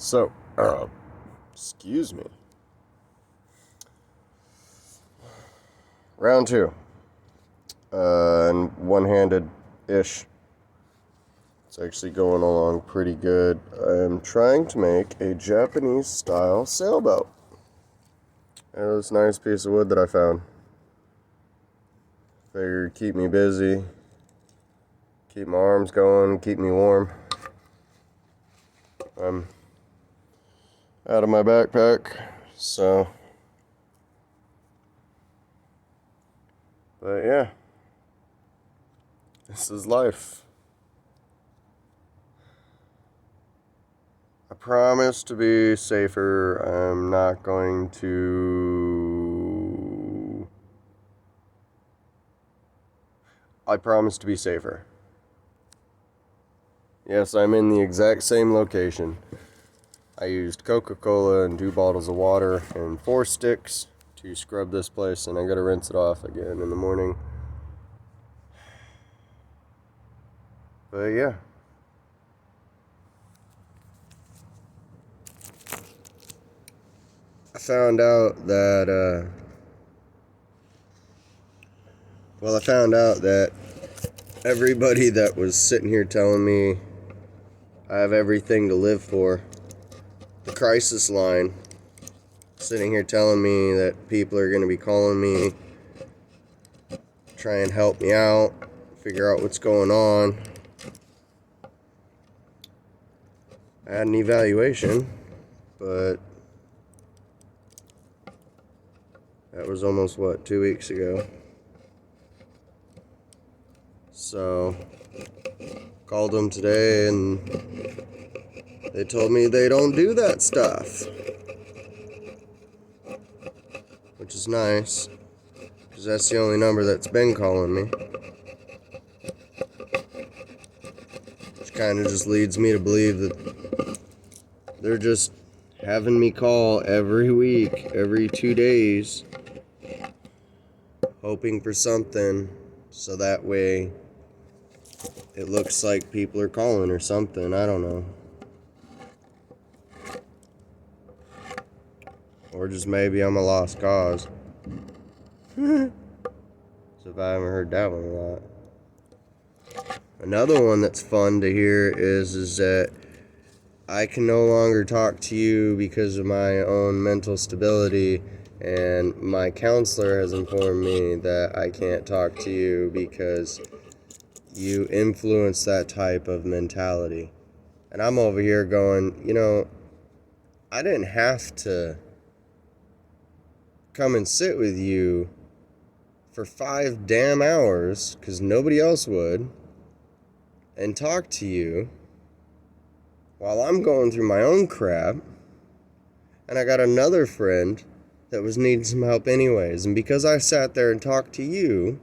So, excuse me. Round two. And one-handed-ish. It's actually going along pretty good. I'm trying to make a Japanese-style sailboat. It was a nice piece of wood that I found. Figured keep me busy, keep my arms going, keep me warm. I'm out of my backpack, so... But yeah, this is life. I promise to be safer. I'm not going to... I promise to be safer. Yes, I'm in the exact same location. I used Coca-Cola and 2 bottles of water and 4 sticks to scrub this place, and I gotta rinse it off again in the morning. But yeah. I found out that, everybody that was sitting here telling me I have everything to live for, the crisis line, sitting here telling me that people are going to be calling me, try and help me out, figure out what's going on. I had an evaluation, but that was almost, 2 weeks ago. So, called them today and they told me they don't do that stuff. Which is nice, because that's the only number that's been calling me. Which kind of just leads me to believe that they're just having me call every week, every 2 days, hoping for something, so that way it looks like people are calling or something. I don't know. Or just maybe I'm a lost cause. So if I haven't heard that one a lot. Another one that's fun to hear is that I can no longer talk to you because of my own mental stability, and my counselor has informed me that I can't talk to you because you influence that type of mentality. And I'm over here going, I didn't have to come and sit with you for 5 damn hours, because nobody else would, and talk to you while I'm going through my own crap, and I got another friend that was needing some help anyways, and because I sat there and talked to you,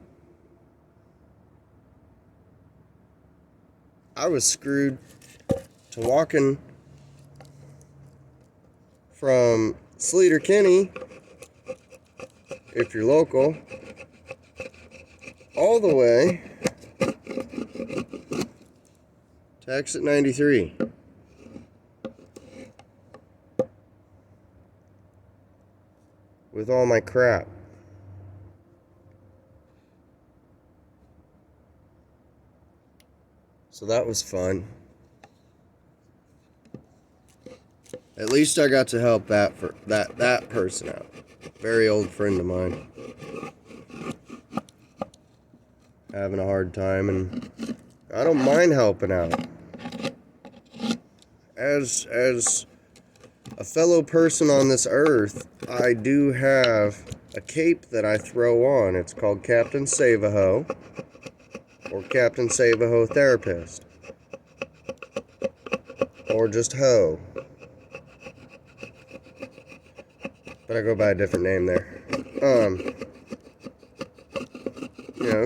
I was screwed to walking from Sleater Kinney, if you're local, all the way to exit 93. With all my crap. So that was fun. At least I got to help that person out. Very old friend of mine. Having a hard time, and I don't mind helping out. As a fellow person on this earth, I do have a cape that I throw on. It's called Captain Save-A-Ho, or Captain Save-A-Ho Therapist, or just Ho. But I go by a different name there.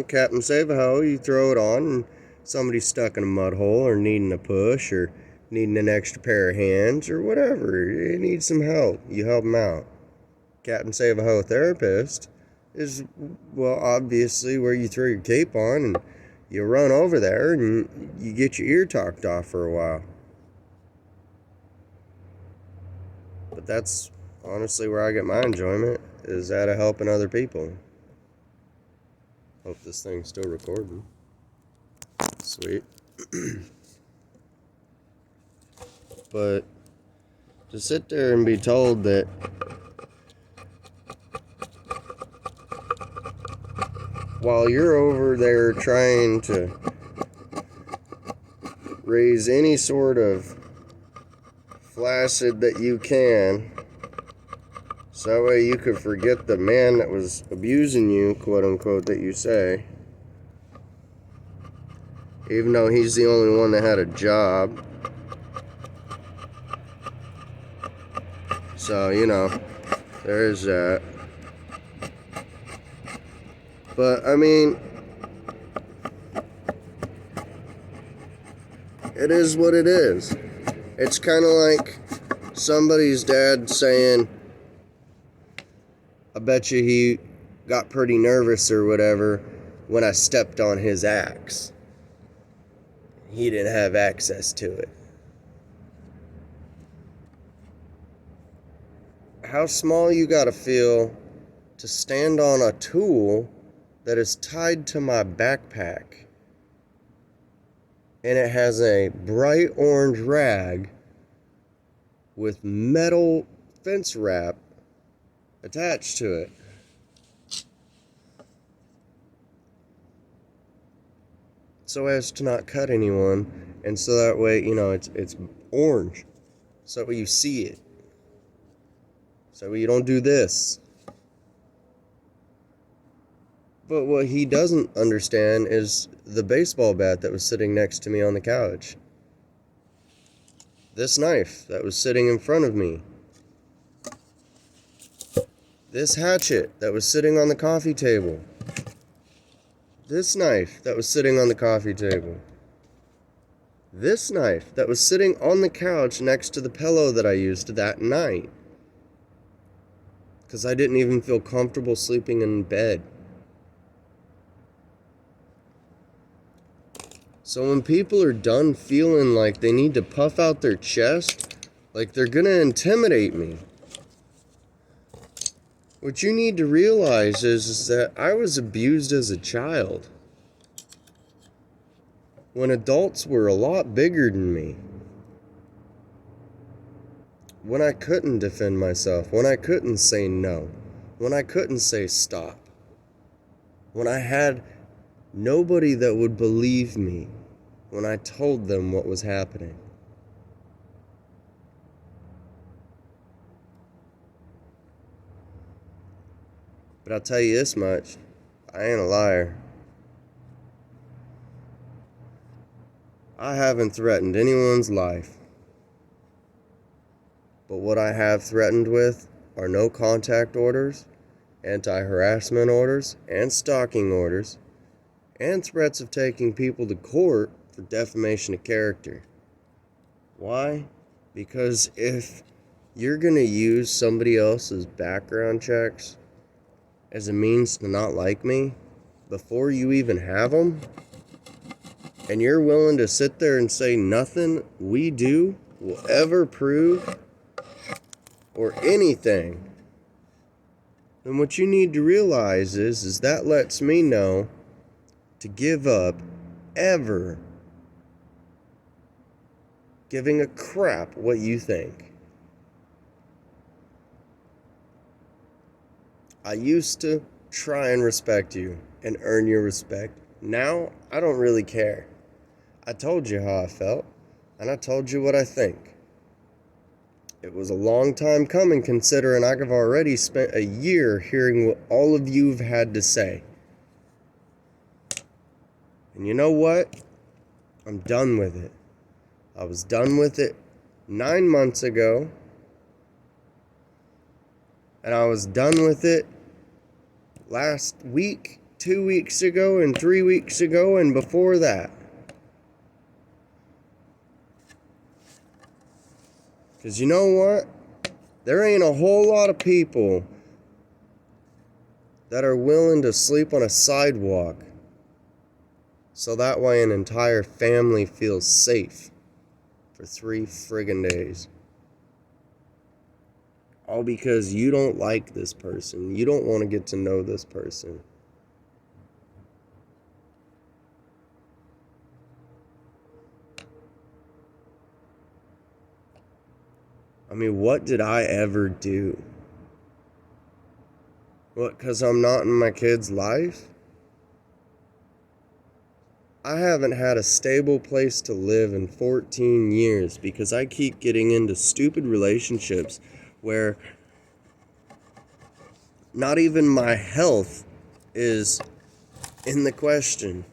Captain Save-A-Ho, you throw it on, and somebody's stuck in a mud hole, or needing a push, or needing an extra pair of hands, or whatever. You need some help. You help them out. Captain Save-A-Ho Therapist is, obviously where you throw your cape on, and you run over there, and you get your ear talked off for a while. But that's honestly where I get my enjoyment, is out of helping other people. Hope this thing's still recording. Sweet. But to sit there and be told that while you're over there trying to raise any sort of flaccid that you can, so that way you could forget the man that was abusing you, quote unquote, that you say, even though he's the only one that had a job. So, there's that. But, I mean, it is what it is. It's kind of like somebody's dad saying, I bet you he got pretty nervous or whatever when I stepped on his axe. He didn't have access to it. How small you gotta feel to stand on a tool that is tied to my backpack, and it has a bright orange rag with metal fence wrap attached to it. So as to not cut anyone, and so that way, it's orange. So that way you see it. So that way you don't do this. But what he doesn't understand is the baseball bat that was sitting next to me on the couch. This knife that was sitting in front of me. This hatchet that was sitting on the coffee table. This knife that was sitting on the coffee table. This knife that was sitting on the couch next to the pillow that I used that night. Because I didn't even feel comfortable sleeping in bed. So when people are done feeling like they need to puff out their chest, like they're gonna intimidate me, what you need to realize is that I was abused as a child. When adults were a lot bigger than me. When I couldn't defend myself. When I couldn't say no. When I couldn't say stop. When I had nobody that would believe me when I told them what was happening. But I'll tell you this much, I ain't a liar. I haven't threatened anyone's life. But what I have threatened with are no contact orders, anti-harassment orders, and stalking orders, and threats of taking people to court for defamation of character. Why? Because if you're going to use somebody else's background checks as a means to not like me before you even have them, and you're willing to sit there and say nothing we do will ever prove or anything, then what you need to realize is that lets me know to give up ever giving a crap what you think. I used to try and respect you and earn your respect. Now, I don't really care. I told you how I felt, and I told you what I think. It was a long time coming, considering I've already spent a year hearing what all of you've had to say. And you know what? I'm done with it. I was done with it 9 months ago. And I was done with it last week, 2 weeks ago, and 3 weeks ago, and before that. Because you know what? There ain't a whole lot of people that are willing to sleep on a sidewalk so that way an entire family feels safe for 3 friggin' days. All because you don't like this person. You don't want to get to know this person. I mean, what did I ever do? What, because I'm not in my kid's life? I haven't had a stable place to live in 14 years because I keep getting into stupid relationships where not even my health is in the question,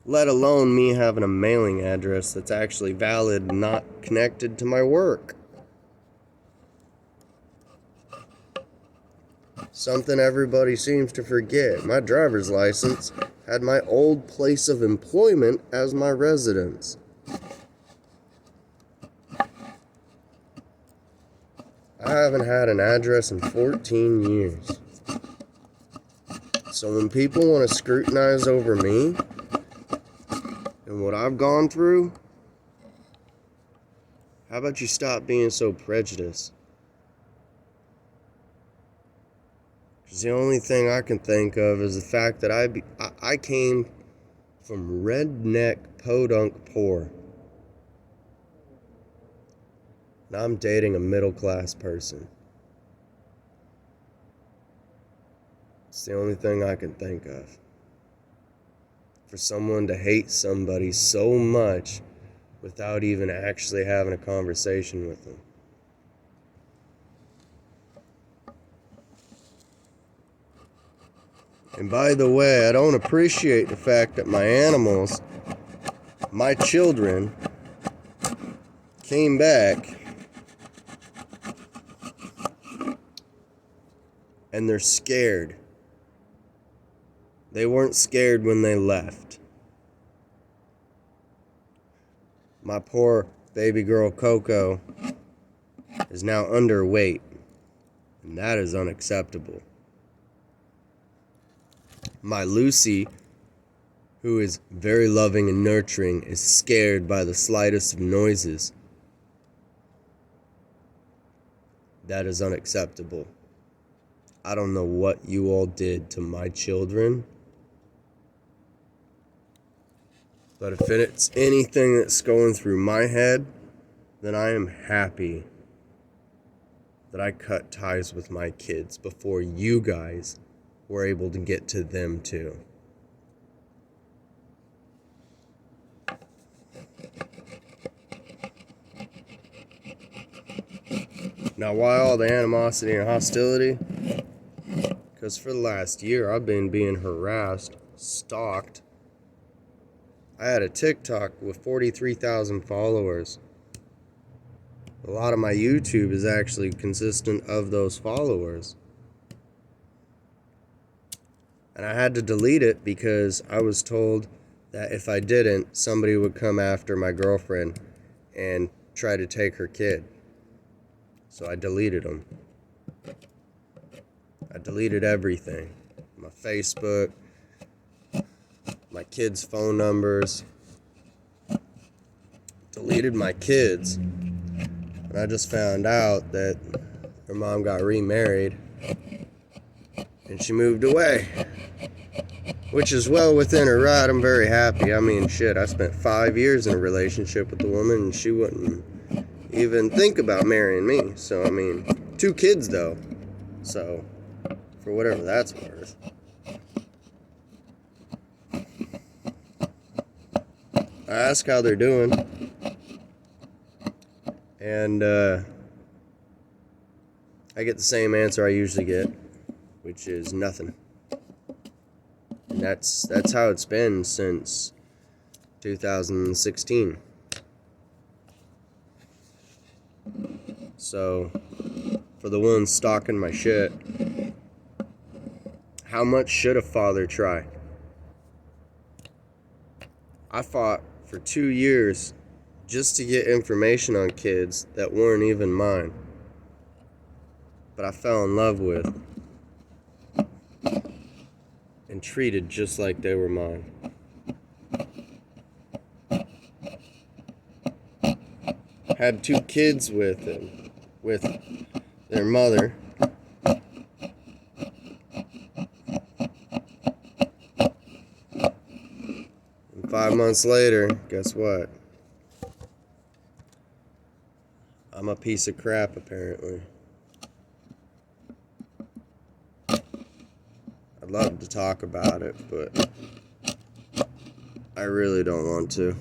let alone me having a mailing address that's actually valid and not connected to my work. Something everybody seems to forget. My driver's license had my old place of employment as my residence. I haven't had an address in 14 years. So when people want to scrutinize over me and what I've gone through, how about you stop being so prejudiced? Because the only thing I can think of is the fact that I came from redneck podunk poor. Now I'm dating a middle class person. It's the only thing I can think of. For someone to hate somebody so much without even actually having a conversation with them. And by the way, I don't appreciate the fact that my animals, my children, came back and they're scared. They weren't scared when they left. My poor baby girl Coco is now underweight, and that is unacceptable. My Lucy, who is very loving and nurturing, is scared by the slightest of noises. That is unacceptable. I don't know what you all did to my children, but if it's anything that's going through my head, then I am happy that I cut ties with my kids before you guys were able to get to them too. Now, why all the animosity and hostility? Because for the last year, I've been being harassed, stalked. I had a TikTok with 43,000 followers. A lot of my YouTube is actually consistent of those followers. And I had to delete it because I was told that if I didn't, somebody would come after my girlfriend and try to take her kid. So I deleted them. I deleted everything. My Facebook, my kids' phone numbers. Deleted my kids. And I just found out that her mom got remarried and she moved away. Which is well within her right. I'm very happy. I mean, shit, I spent 5 years in a relationship with the woman and she wouldn't even think about marrying me. So, I mean, 2 kids though. So, for whatever that's worth. I ask how they're doing. And I get the same answer I usually get, which is nothing. And that's how it's been since 2016. So, for the ones stalking my shit, how much should a father try? I fought for 2 years just to get information on kids that weren't even mine, but I fell in love with and treated just like they were mine. Had 2 kids with him. with their mother. And 5 months later, guess what? I'm a piece of crap, apparently. I'd love to talk about it, but I really don't want to.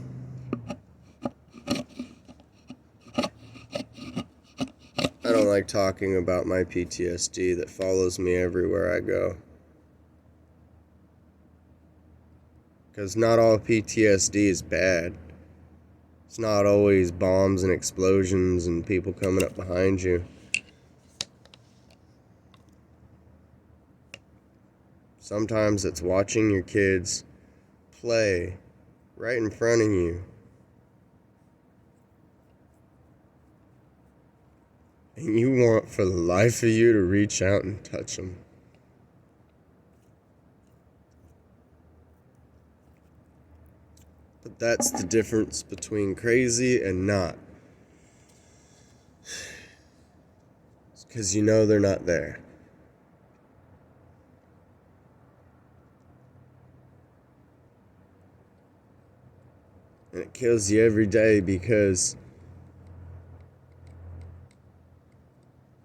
I don't like talking about my PTSD that follows me everywhere I go. Because not all PTSD is bad. It's not always bombs and explosions and people coming up behind you. Sometimes it's watching your kids play right in front of you. And you want for the life of you to reach out and touch them. But that's the difference between crazy and not. It's because you know they're not there. And it kills you every day because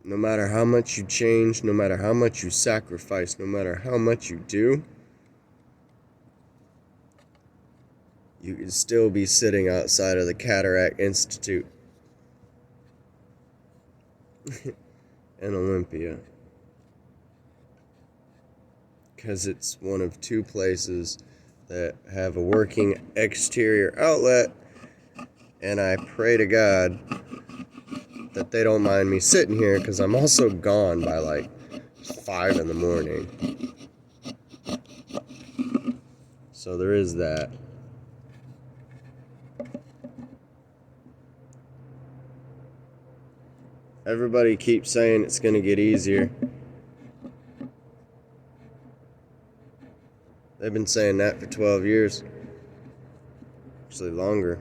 no matter how much you change, no matter how much you sacrifice, no matter how much you do, you can still be sitting outside of the Cataract Institute in Olympia. Because it's one of two places that have a working exterior outlet, and I pray to God that they don't mind me sitting here, because I'm also gone by like 5 in the morning. So there is that. Everybody keeps saying it's going to get easier. They've been saying that for 12 years. Actually longer.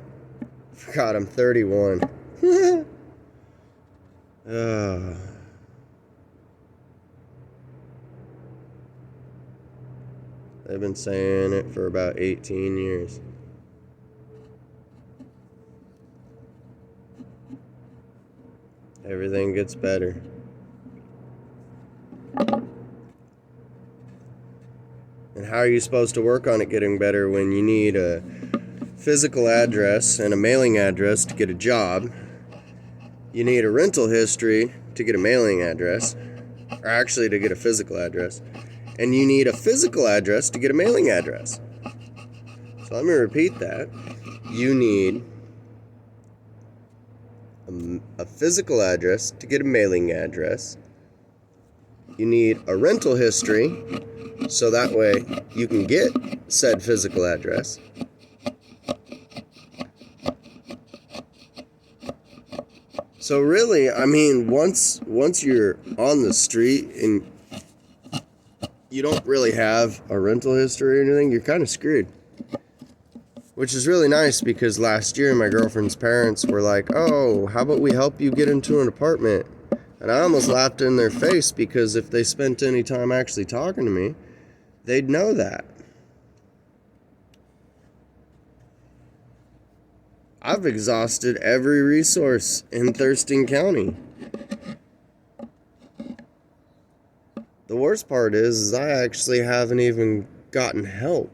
Forgot I'm 31. They've been saying it for about 18 years. Everything gets better. And how are you supposed to work on it getting better when you need a physical address and a mailing address to get a job? You need a rental history to get a mailing address, or actually to get a physical address. And you need a physical address to get a mailing address. So let me repeat that. You need a physical address to get a mailing address. You need a rental history, so that way you can get said physical address. So really, I mean, once you're on the street and you don't really have a rental history or anything, you're kind of screwed. Which is really nice, because last year my girlfriend's parents were like, "Oh, how about we help you get into an apartment?" And I almost laughed in their face, because if they spent any time actually talking to me, they'd know that. I've exhausted every resource in Thurston County. The worst part is I actually haven't even gotten help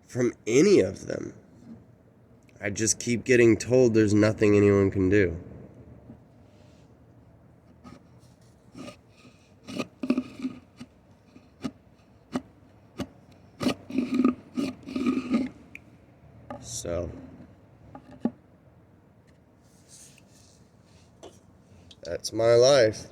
from any of them. I just keep getting told there's nothing anyone can do. So that's my life.